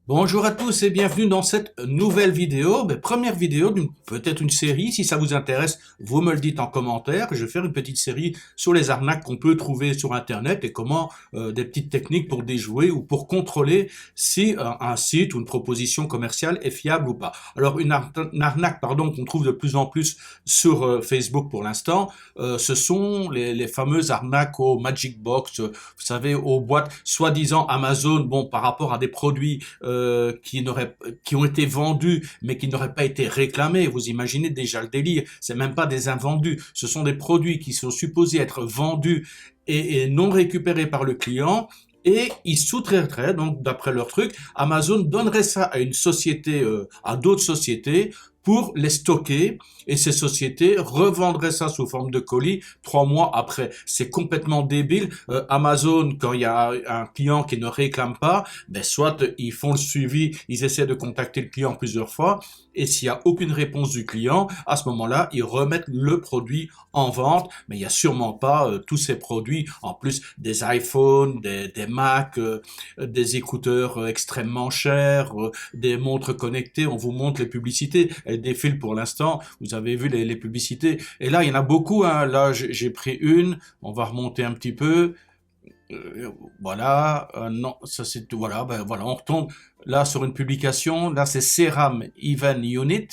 Bonjour à tous et bienvenue dans cette nouvelle vidéo, première vidéo d'une peut-être une série. Si ça vous intéresse, vous me le dites en commentaire. Je vais faire une petite série sur les arnaques qu'on peut trouver sur Internet et comment des petites techniques pour déjouer ou pour contrôler si un site ou une proposition commerciale est fiable ou pas. Alors une arnaque pardon qu'on trouve de plus en plus sur Facebook pour l'instant, ce sont les fameuses arnaques aux Magic Box, vous savez, aux boîtes soi-disant Amazon, bon par rapport à des produits qui ont été vendus mais qui n'auraient pas été réclamés. Vous imaginez déjà le délire. C'est même pas des invendus. Ce sont des produits qui sont supposés être vendus et non récupérés par le client. Et ils sous-traiteraient, donc d'après leur truc, Amazon donnerait ça à une société, à d'autres sociétés pour les stocker et ces sociétés revendraient ça sous forme de colis 3 mois après. C'est complètement débile. Amazon, quand il y a un client qui ne réclame pas, ben soit ils font le suivi, ils essaient de contacter le client plusieurs fois, et s'il n'y a aucune réponse du client, à ce moment-là, ils remettent le produit en vente, mais il n'y a sûrement pas tous ces produits, en plus des iPhones, des Mac, des écouteurs extrêmement chers, des montres connectées, on vous montre les publicités, elles défilent pour l'instant, vous avez vu les publicités, et là il y en a beaucoup, hein. Là j'ai pris une, on va remonter un petit peu, voilà, non, ça c'est tout, voilà, ben voilà, on retombe là sur une publication, là c'est Ceram Even Unit,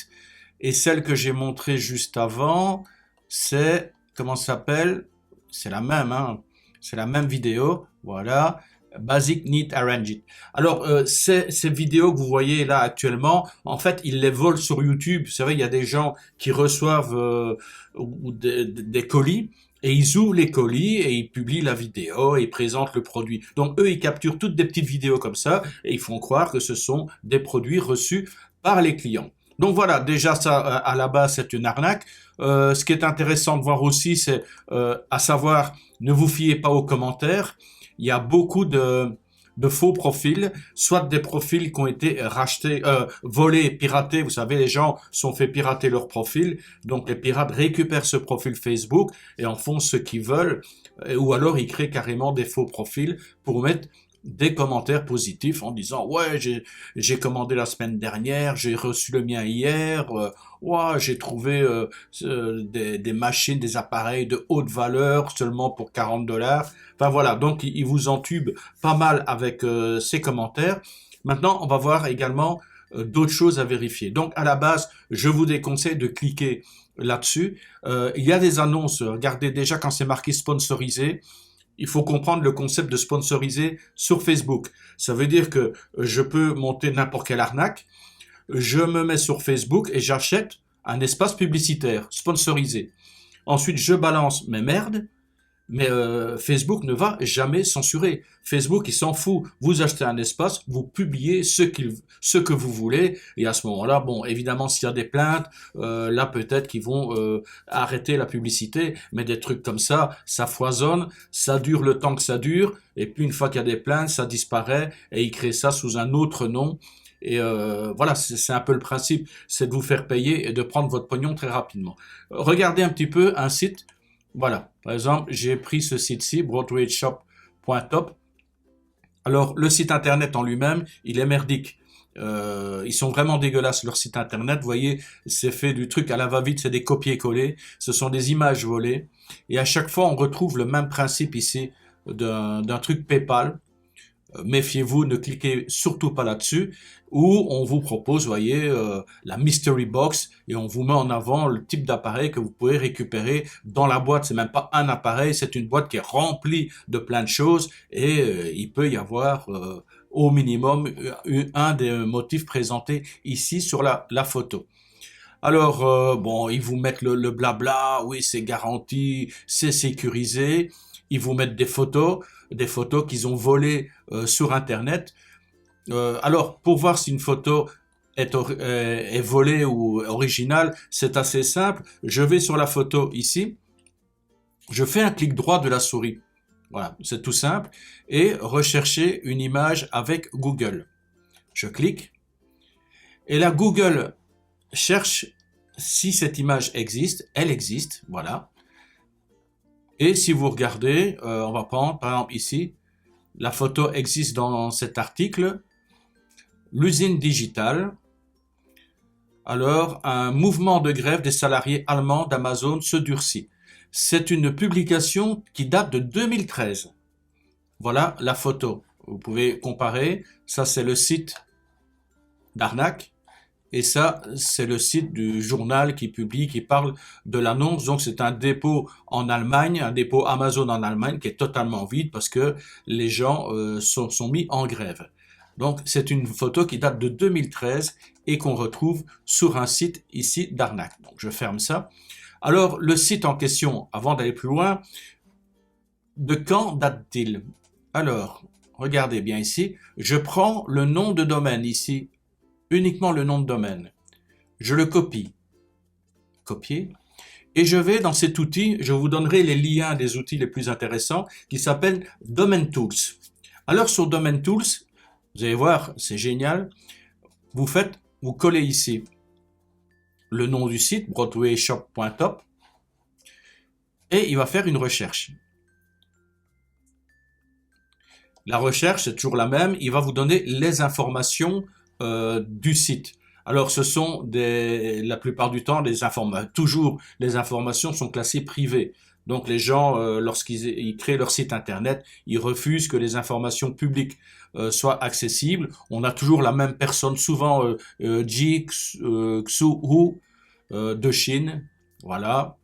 et celle que j'ai montrée juste avant, c'est, comment ça s'appelle? C'est la même, hein, c'est la même vidéo, voilà, Basic Neat Arranged. Alors, ces vidéos que vous voyez là actuellement, en fait, ils les volent sur YouTube. Vous savez, il y a des gens qui reçoivent des colis, et ils ouvrent les colis et ils publient la vidéo et ils présentent le produit. Donc eux, ils capturent toutes des petites vidéos comme ça et ils font croire que ce sont des produits reçus par les clients. Donc voilà, déjà ça, à la base, c'est une arnaque. Ce qui est intéressant de voir aussi, c'est à savoir, ne vous fiez pas aux commentaires. Il y a beaucoup de faux profils, soit des profils qui ont été rachetés, volés, piratés. Vous savez, les gens sont fait pirater leur profil, donc les pirates récupèrent ce profil Facebook et en font ce qu'ils veulent, ou alors ils créent carrément des faux profils pour mettre des commentaires positifs en disant ouais j'ai commandé la semaine dernière, j'ai reçu le mien hier, ouais j'ai trouvé des machines, des appareils de haute valeur seulement pour 40 $. Enfin voilà, donc ils vous entubent pas mal avec ces commentaires. Maintenant on va voir également d'autres choses à vérifier. Donc à la base je vous déconseille de cliquer là-dessus. Il y a des annonces, regardez déjà quand c'est marqué sponsorisé, il faut comprendre le concept de sponsoriser sur Facebook. Ça veut dire que je peux monter n'importe quelle arnaque, je me mets sur Facebook et j'achète un espace publicitaire sponsorisé. Ensuite, je balance mes merdes, mais Facebook ne va jamais censurer. Facebook, il s'en fout. Vous achetez un espace, vous publiez ce que vous voulez, et à ce moment-là, bon, évidemment, s'il y a des plaintes, là peut-être qu'ils vont arrêter la publicité, mais des trucs comme ça foisonne, ça dure le temps que ça dure, et puis une fois qu'il y a des plaintes, ça disparaît, et ils créent ça sous un autre nom. Et voilà, c'est un peu le principe, c'est de vous faire payer et de prendre votre pognon très rapidement. Regardez un petit peu un site, voilà, par exemple, j'ai pris ce site-ci, broadwayshop.top. Alors, le site internet en lui-même, il est merdique. Ils sont vraiment dégueulasses, leur site internet. Vous voyez, c'est fait du truc à la va-vite, c'est des copier-coller. Ce sont des images volées. Et à chaque fois, on retrouve le même principe ici d'un truc PayPal. Méfiez-vous, ne cliquez surtout pas là-dessus, où on vous propose, voyez, la mystery box, et on vous met en avant le type d'appareil que vous pouvez récupérer dans la boîte. C'est même pas un appareil, c'est une boîte qui est remplie de plein de choses, et il peut y avoir au minimum un des motifs présentés ici sur la photo. Alors, bon, ils vous mettent le blabla, oui, c'est garanti, c'est sécurisé. Ils vous mettent des photos qu'ils ont volées sur Internet. Alors, pour voir si une photo est volée ou originale, c'est assez simple. Je vais sur la photo ici, je fais un clic droit de la souris. Voilà, c'est tout simple. Et rechercher une image avec Google. Je clique. Et là, Google cherche si cette image existe, elle existe, voilà. Et si vous regardez, on va prendre par exemple ici, la photo existe dans cet article, l'usine digitale. Alors, un mouvement de grève des salariés allemands d'Amazon se durcit. C'est une publication qui date de 2013. Voilà la photo. Vous pouvez comparer. Ça, c'est le site d'arnaque. Et ça, c'est le site du journal qui publie, qui parle de l'annonce. Donc, c'est un dépôt en Allemagne, un dépôt Amazon en Allemagne qui est totalement vide parce que les gens sont mis en grève. Donc, c'est une photo qui date de 2013 et qu'on retrouve sur un site ici d'arnaque. Donc, je ferme ça. Alors, le site en question, avant d'aller plus loin, de quand date-t-il? Alors, regardez bien ici. Je prends le nom de domaine ici, uniquement le nom de domaine. Je le copie, copier, et je vais dans cet outil, je vous donnerai les liens des outils les plus intéressants qui s'appellent Domain Tools. Alors sur Domain Tools, vous allez voir, c'est génial, vous collez ici le nom du site, broadwayshop.top, et il va faire une recherche. La recherche, c'est toujours la même, il va vous donner les informations du site. Alors, ce sont la plupart du temps, toujours les informations sont classées privées. Donc, les gens, lorsqu'ils créent leur site internet, ils refusent que les informations publiques soient accessibles. On a toujours la même personne, souvent Ji Xu Hu de Chine. Voilà.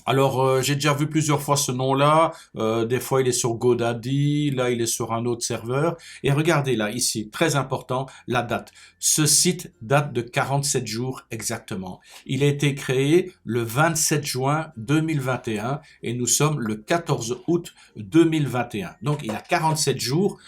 Alors, j'ai déjà vu plusieurs fois ce nom-là. Des fois, il est sur GoDaddy. Là, il est sur un autre serveur. Et regardez là, ici, très important, la date. Ce site date de 47 jours exactement. Il a été créé le 27 juin 2021 et nous sommes le 14 août 2021. Donc, il a 47 jours.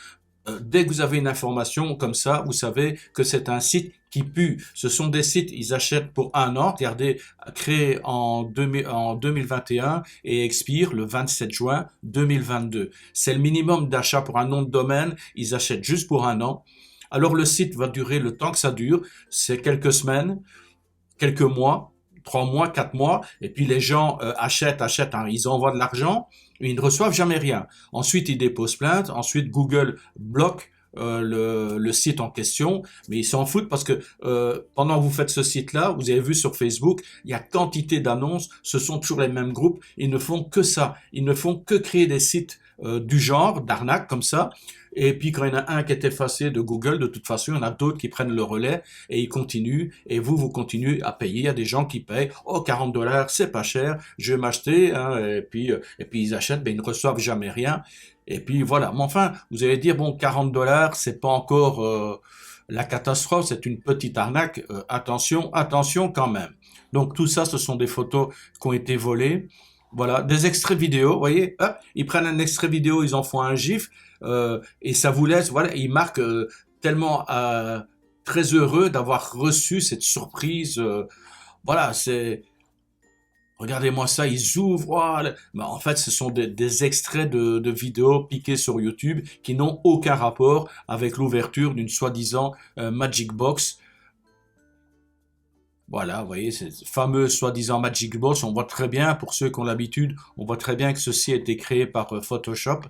Dès que vous avez une information comme ça, vous savez que c'est un site qui pue. Ce sont des sites, ils achètent pour un an, regardez, créé en 2021 et expire le 27 juin 2022. C'est le minimum d'achat pour un nom de domaine, ils achètent juste pour un an. Alors le site va durer le temps que ça dure, c'est quelques semaines, quelques mois, 3 mois, 4 mois, et puis les gens achètent, hein, ils envoient de l'argent, et ils ne reçoivent jamais rien. Ensuite, ils déposent plainte, ensuite Google bloque le site en question, mais ils s'en foutent parce que pendant que vous faites ce site-là, vous avez vu sur Facebook, il y a quantité d'annonces, ce sont toujours les mêmes groupes, ils ne font que ça, ils ne font que créer des sites du genre, d'arnaque comme ça, et puis quand il y en a un qui est effacé de Google, de toute façon, il y en a d'autres qui prennent le relais et ils continuent, et vous continuez à payer. Il y a des gens qui payent, oh 40 $, c'est pas cher, je vais m'acheter, hein, et puis ils achètent, mais ils ne reçoivent jamais rien. Et puis voilà. Mais enfin, vous allez dire, bon, 40 $, c'est pas encore la catastrophe, c'est une petite arnaque. Attention quand même. Donc tout ça, ce sont des photos qui ont été volées. Voilà, des extraits vidéo, vous voyez, hop, ils prennent un extrait vidéo, ils en font un gif, et ça vous laisse, voilà, ils marquent tellement très heureux d'avoir reçu cette surprise. Voilà, regardez-moi ça, ils ouvrent. Voilà. Mais en fait, ce sont des extraits de vidéos piqués sur YouTube qui n'ont aucun rapport avec l'ouverture d'une soi-disant Magic Box. Voilà, vous voyez, ces fameux soi-disant Magic Box, on voit très bien, pour ceux qui ont l'habitude, on voit très bien que ceci a été créé par Photoshop.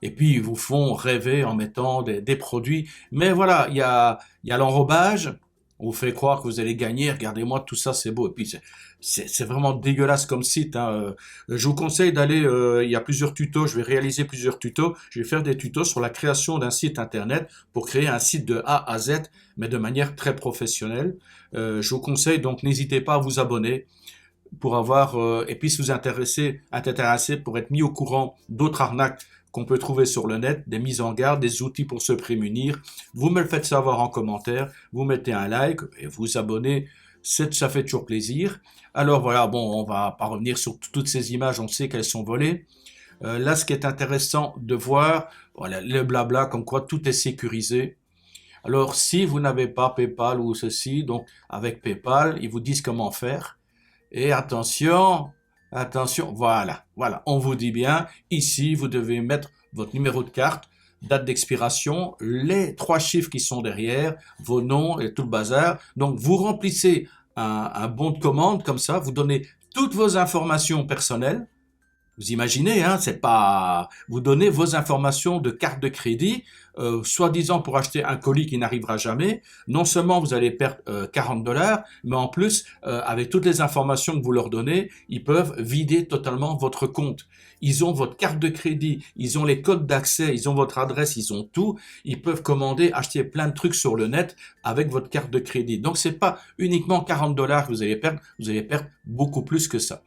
Et puis, ils vous font rêver en mettant des produits. Mais voilà, il y a l'enrobage. On vous fait croire que vous allez gagner. Regardez-moi, tout ça, c'est beau. Et puis, c'est vraiment dégueulasse comme site, hein. Je vous conseille d'aller, il y a plusieurs tutos. Je vais réaliser plusieurs tutos. Je vais faire des tutos sur la création d'un site internet pour créer un site de A à Z, mais de manière très professionnelle. Je vous conseille, donc, n'hésitez pas à vous abonner pour avoir, et puis si vous êtes intéressé pour être mis au courant d'autres arnaques qu'on peut trouver sur le net, des mises en garde, des outils pour se prémunir, vous me le faites savoir en commentaire, vous mettez un like et vous abonnez, ça fait toujours plaisir. Alors voilà, bon, on va pas revenir sur toutes ces images, on sait qu'elles sont volées. Là, ce qui est intéressant de voir, voilà, le blabla, comme quoi tout est sécurisé. Alors, si vous n'avez pas PayPal ou ceci, donc avec PayPal, ils vous disent comment faire. Et attention, voilà, on vous dit bien, ici, vous devez mettre votre numéro de carte, date d'expiration, les 3 chiffres qui sont derrière, vos noms et tout le bazar. Donc, vous remplissez un bon de commande comme ça, vous donnez toutes vos informations personnelles, Vous imaginez, hein, c'est pas, vous donnez vos informations de carte de crédit, soi-disant pour acheter un colis qui n'arrivera jamais. Non seulement vous allez perdre 40 $, mais en plus, avec toutes les informations que vous leur donnez, ils peuvent vider totalement votre compte. Ils ont votre carte de crédit, ils ont les codes d'accès, ils ont votre adresse, ils ont tout. Ils peuvent commander, acheter plein de trucs sur le net avec votre carte de crédit. Donc c'est pas uniquement 40 $ que vous allez perdre beaucoup plus que ça.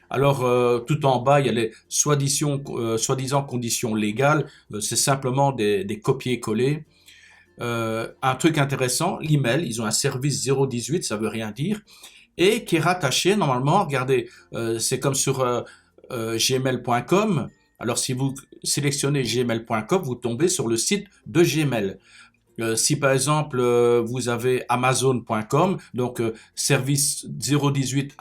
Alors, tout en bas, il y a les soi-disant conditions légales. C'est simplement des copier-coller. Un truc intéressant, l'email, ils ont un service 018, ça veut rien dire, et qui est rattaché normalement, regardez, c'est comme sur gmail.com. Alors, si vous sélectionnez gmail.com, vous tombez sur le site de Gmail. Si par exemple vous avez amazon.com, donc service 018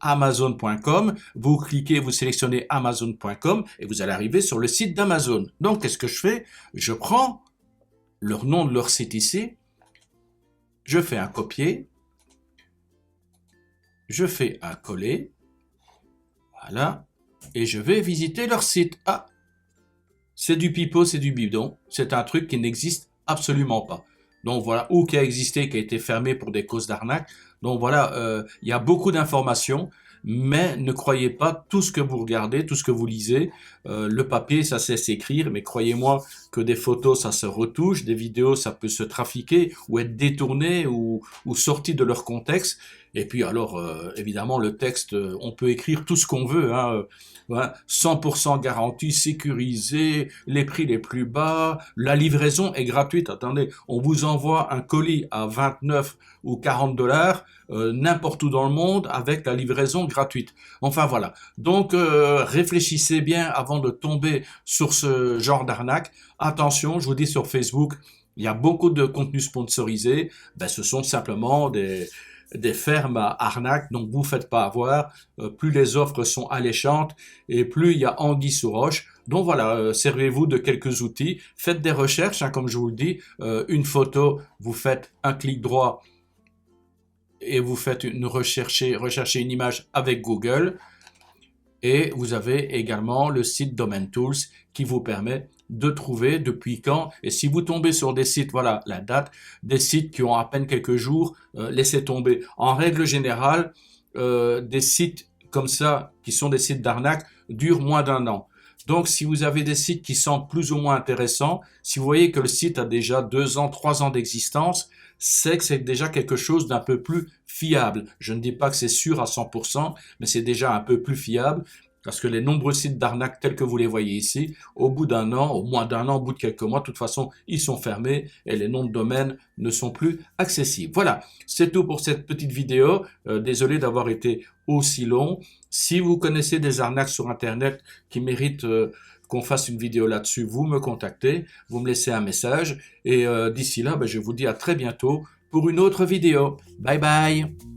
@amazon.com, vous cliquez, vous sélectionnez amazon.com et vous allez arriver sur le site d'Amazon. Donc qu'est-ce que je fais? Je prends leur nom de leur site ici, je fais un copier, je fais un coller, voilà, et je vais visiter leur site. Ah, c'est du pipeau, c'est du bidon, c'est un truc qui n'existe absolument pas. Donc voilà, ou qui a existé, qui a été fermé pour des causes d'arnaque. Donc voilà, il y a beaucoup d'informations, mais ne croyez pas tout ce que vous regardez, tout ce que vous lisez. Le papier, ça sait s'écrire, mais croyez-moi que des photos, ça se retouche, des vidéos, ça peut se trafiquer ou être détourné ou sorti de leur contexte. Et puis alors, évidemment, le texte, on peut écrire tout ce qu'on veut, hein, voilà, 100% garantie, sécurisé, les prix les plus bas, la livraison est gratuite. Attendez, on vous envoie un colis à 29 ou 40 $, n'importe où dans le monde avec la livraison gratuite. Enfin voilà. Donc réfléchissez bien avant de tomber sur ce genre d'arnaque. Attention, je vous dis sur Facebook, il y a beaucoup de contenus sponsorisés. Ben, ce sont simplement des fermes à arnaque, donc vous faites pas avoir. Plus les offres sont alléchantes et plus il y a anguille sous roche. Donc voilà, servez-vous de quelques outils, faites des recherches, hein, comme je vous le dis, une photo, vous faites un clic droit et vous faites recherchez une image avec Google. Et vous avez également le site Domain Tools qui vous permet de trouver depuis quand. Et si vous tombez sur des sites, voilà la date, des sites qui ont à peine quelques jours, laissez tomber. En règle générale, des sites comme ça, qui sont des sites d'arnaque, durent moins d'1 an. Donc, si vous avez des sites qui sont plus ou moins intéressants, si vous voyez que le site a déjà 2 ans, 3 ans d'existence, c'est que c'est déjà quelque chose d'un peu plus fiable. Je ne dis pas que c'est sûr à 100%, mais c'est déjà un peu plus fiable. Parce que les nombreux sites d'arnaque tels que vous les voyez ici, au bout d'1 an, au moins d'1 an, au bout de quelques mois, de toute façon, ils sont fermés et les noms de domaine ne sont plus accessibles. Voilà, c'est tout pour cette petite vidéo. Désolé d'avoir été aussi long. Si vous connaissez des arnaques sur Internet qui méritent qu'on fasse une vidéo là-dessus, vous me contactez, vous me laissez un message. Et d'ici là, ben, je vous dis à très bientôt pour une autre vidéo. Bye bye!